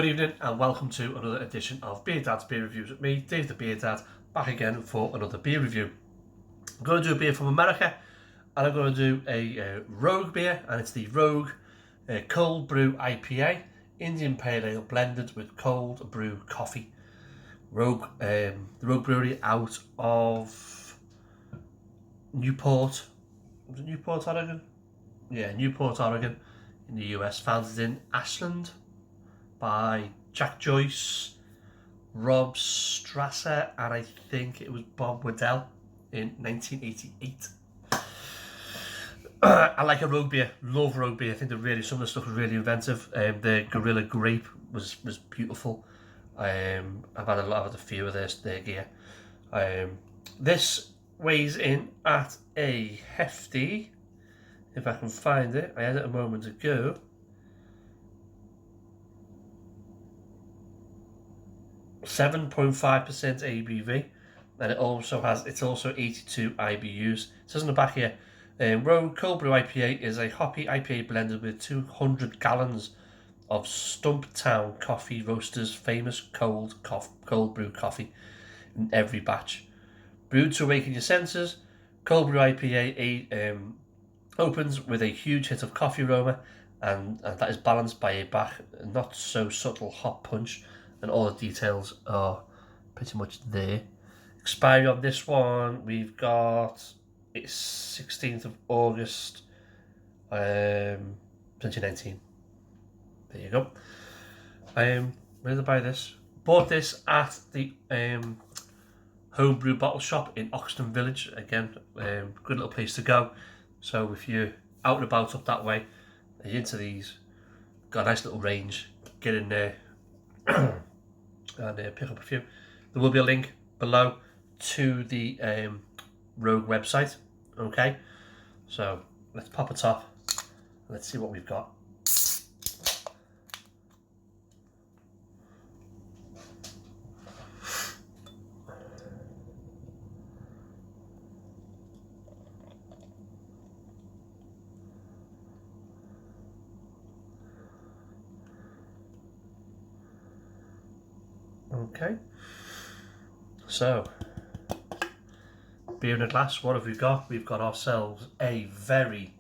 Good evening and welcome to another edition of Beer Dad's Beer Reviews with me, Dave the Beer Dad, back again for another beer review. I'm going to do a beer from America and I'm going to do a Rogue beer, and it's the Rogue Cold Brew IPA, Indian Pale Ale blended with cold brew coffee. The Rogue Brewery out of Newport, was it Newport, Oregon? Yeah, Newport, Oregon in the US, founded in Ashland by Jack Joyce, Rob Strasser, and I think it was Bob Waddell in 1988. I like a rogue beer, love rogue beer. I think some of the stuff was really inventive. The Gorilla Grape was beautiful. I've had a few of their gear. This weighs in at a hefty, if I can find it, I had it a moment ago, 7.5% ABV, and it's also 82 IBUs. It says on the back here, Rogue Cold Brew IPA is a hoppy IPA blended with 200 gallons of Stumptown Coffee Roasters' famous cold brew coffee in every batch. Brewed to awaken your senses, Cold Brew IPA opens with a huge hit of coffee aroma, and that is balanced by a back not so subtle hop punch, and all the details are pretty much there. Expiry on this one, we've got it's 16th of August 2019. There you go. Where did I buy this? Bought this at the Homebrew Bottle Shop in Oxton Village. Again, good little place to go. So if you're out and about up that way, you're into these, got a nice little range, get in there and pick up a few. There will be a link below to the Rogue website. Okay, so let's pop a top and let's see what we've got. Okay, so beer in a glass, what have we got? We've got ourselves a very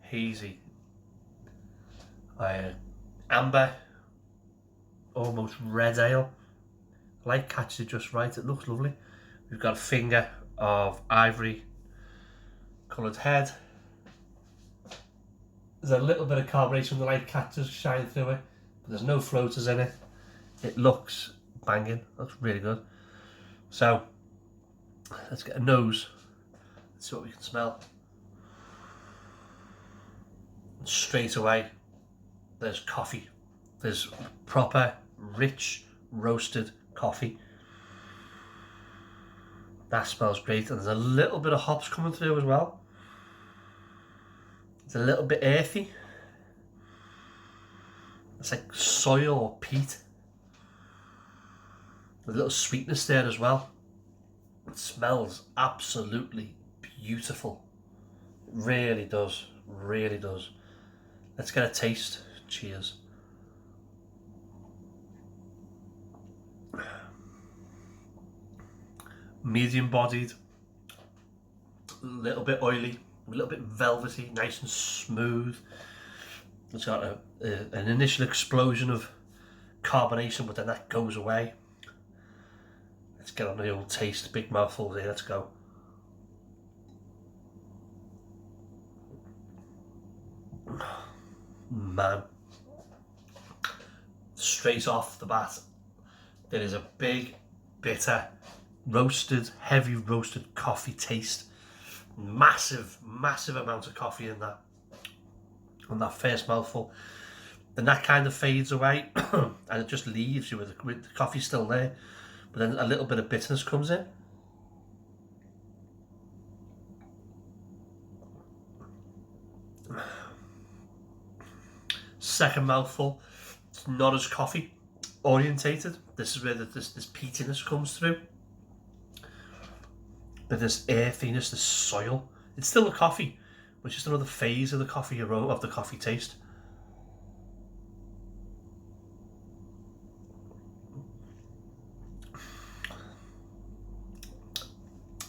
hazy amber, almost red ale. Light catches it just right, it looks lovely. We've got a finger of ivory coloured head. There's a little bit of carbonation, the light catches shine through it, but there's no floaters in it. It looks banging, looks really good. So let's get a nose, let's see what we can smell. And straight away there's coffee, there's proper rich roasted coffee. That smells great, and there's a little bit of hops coming through as well. It's a little bit earthy, it's like soil or peat. With a little sweetness there as well. It smells absolutely beautiful. It really does, really does. Let's get a taste. Cheers. Medium bodied, a little bit oily, a little bit velvety, nice and smooth. It's got an initial explosion of carbonation, but then that goes away. Let's get on the old taste, big mouthful there, let's go. Man, straight off the bat, there is a big, bitter, heavy roasted coffee taste. Massive amount of coffee in that, on that first mouthful. Then that kind of fades away and it just leaves you with the coffee still there. But then a little bit of bitterness comes in. Second mouthful, it's not as coffee orientated. This is where this peatiness comes through. But this earthiness, this soil, it's still a coffee, but it's just another phase of the coffee aroma, of the coffee taste.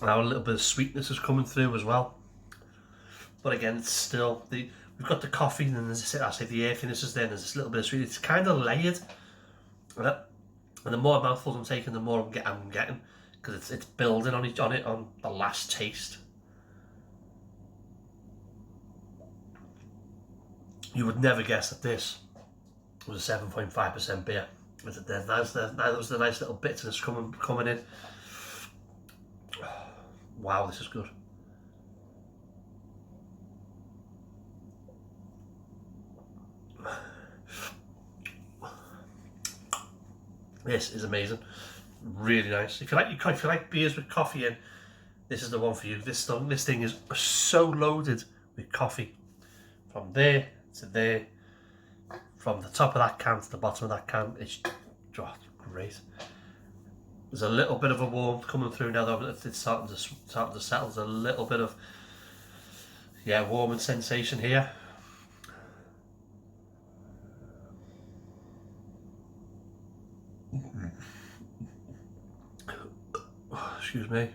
Now a little bit of sweetness is coming through as well. But again, it's still, we've got the coffee, and then there's, I say, the earthiness is there, and there's this little bit of sweet. It's kind of layered. And the more mouthfuls I'm taking, the more I'm getting, because it's building on the last taste. You would never guess that this was a 7.5% beer. That was the nice little bitterness coming in. Wow, this is good. This is amazing, really nice. If you like beers with coffee in, this is the one for you. This thing is so loaded with coffee, from there to there, from the top of that can to the bottom of that can. It's great. There's a little bit of a warmth coming through now, though. It's starting to settle. There's a little bit of warming sensation here. Excuse me.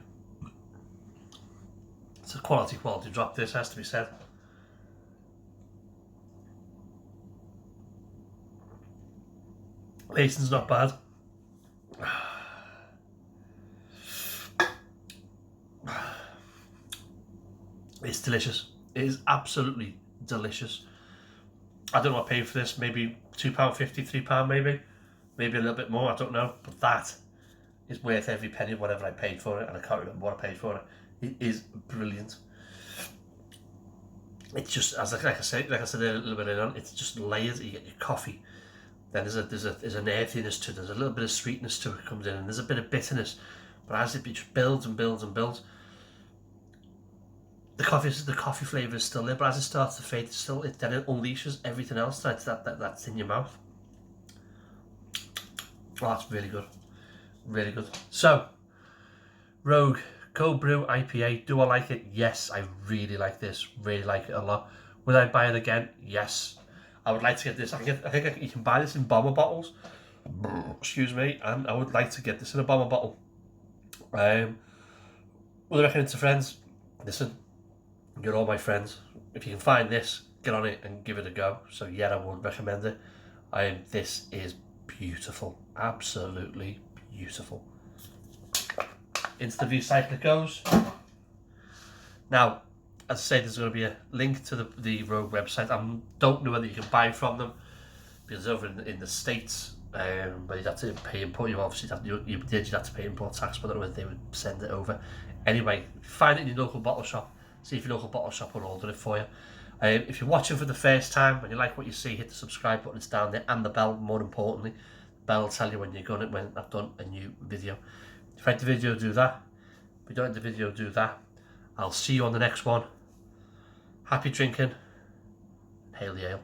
It's a quality drop, this has to be said. Mason's not bad. It's delicious. It is absolutely delicious. I don't know what I paid for this. Maybe £2.50, £3 maybe. Maybe a little bit more, I don't know. But that is worth every penny of whatever I paid for it, and I can't remember what I paid for it. It is brilliant. It's just, as like I said a little bit on, it's just layers. You get your coffee, then there's an earthiness to it. There's a little bit of sweetness to it comes in, and there's a bit of bitterness. But as it just builds and builds and builds, the coffee flavour is still there. But as it starts to fade, then it unleashes everything else that's in your mouth. Oh, that's really good. Really good. So, Rogue Cold Brew IPA. Do I like it? Yes, I really like this. Really like it a lot. Would I buy it again? Yes. I would like to get this. I think you can buy this in bomber bottles. Excuse me. And I would like to get this in a bomber bottle. Would I recommend it to friends? Listen, you're all my friends. If you can find this, get on it and give it a go. So yeah, I would recommend it. This is beautiful. Absolutely beautiful. Into the recycle it goes. Now, as I say, there's going to be a link to the Rogue website. I don't know whether you can buy from them, because over in the States, but you'd have to pay import. You obviously you'd have to pay import tax, but I don't know whether they would send it over. Anyway, find it in your local bottle shop. See if your local bottle shop will order it for you. If you're watching for the first time and you like what you see, hit the subscribe button. It's down there, and the bell. More importantly, the bell will tell you when I've done a new video. If you like the video, do that. If you don't like the video, do that. I'll see you on the next one. Happy drinking. Hail the ale.